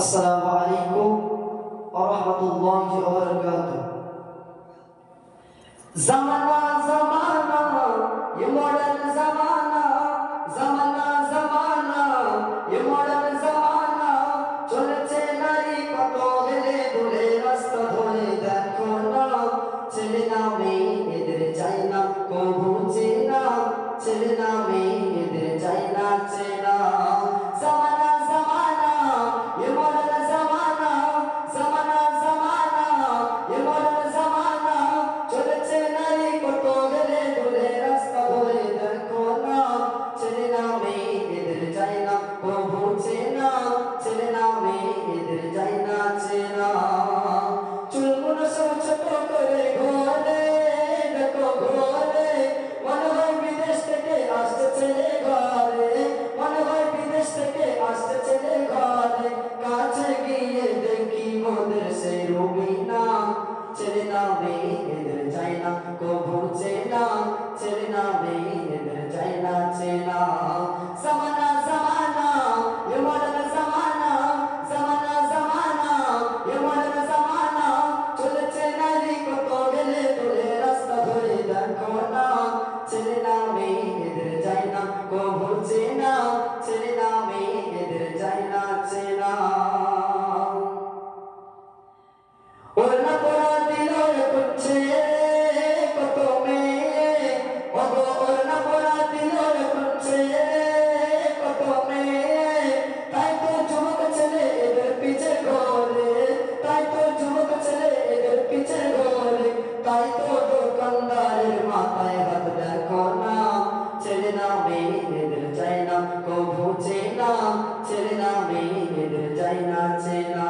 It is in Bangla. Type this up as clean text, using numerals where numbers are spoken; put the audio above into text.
আসসালামু আলাইকুম ওয়া রাহমাতুল্লাহি ওয়া বারাকাতুহু। জামানা জামানা ये मॉडर्न जमाना, जमाना जमाना ये मॉडर्न जमाना, চলেছে নারী কত হেলে দুলে রাস্তা ধরে দেখো না, ছেলে না মেয়ে এদের চাই না কবু চেনা, ছেলে না মেয়ে এদের চাই না চেনা। জামানা জামানা ये मॉडर्न जमाना, जमाना जमाना ये मॉडर्न जमाना, চলেছে নারী কত হেলে দুলে রাস্তা ধরে দেখো না, ছেলে না মেয়ে এদের চাই না কবু চেনা, ছেলে না মেয়ে এদের চাই না চেনা। চুলগুলো সব ছোট করে ঘরে দেখো ঘরে, মনে হয় বিদেশ থেকে আসছে ছেলে ঘরে, মনে হয় বিদেশ থেকে আসছে ছেলে ঘরে। কাছে গিয়ে দেখি মোদের সেই রুবিনা, ছেলে না মেয়ে এদের চাই না কবু চেনা, ছেলে না মেয়ে এদের চাই না চেনা। জামানা জামানা ये मॉडर्न जमाना, जमाना जमाना ये मॉडर्न जमाना, চলেছে নারী কত গেলে দূরে রাস্তা ধরে দেখো না, ছেলে না মেয়ে এদের চাই না কবু চেনা, ছেলে না মেয়ে এদের চাই না চেনা। ওড়না পরা দিল করছে কত মেয়ে, ওগো ওড়না পরা দিল করছে কত মেয়ে, তাই তো যুবক ছেলে এদের পিছে ঘরে, তাই তো যুবক ছেলে এদের পিছে ঘরে, তাই তো দোকানদারের মাথায় হাত দেখো না, ছেলে না মেয়ে এদের চাই না কবু চেনা, ছেলে না মেয়ে এদের চাই না চেনা।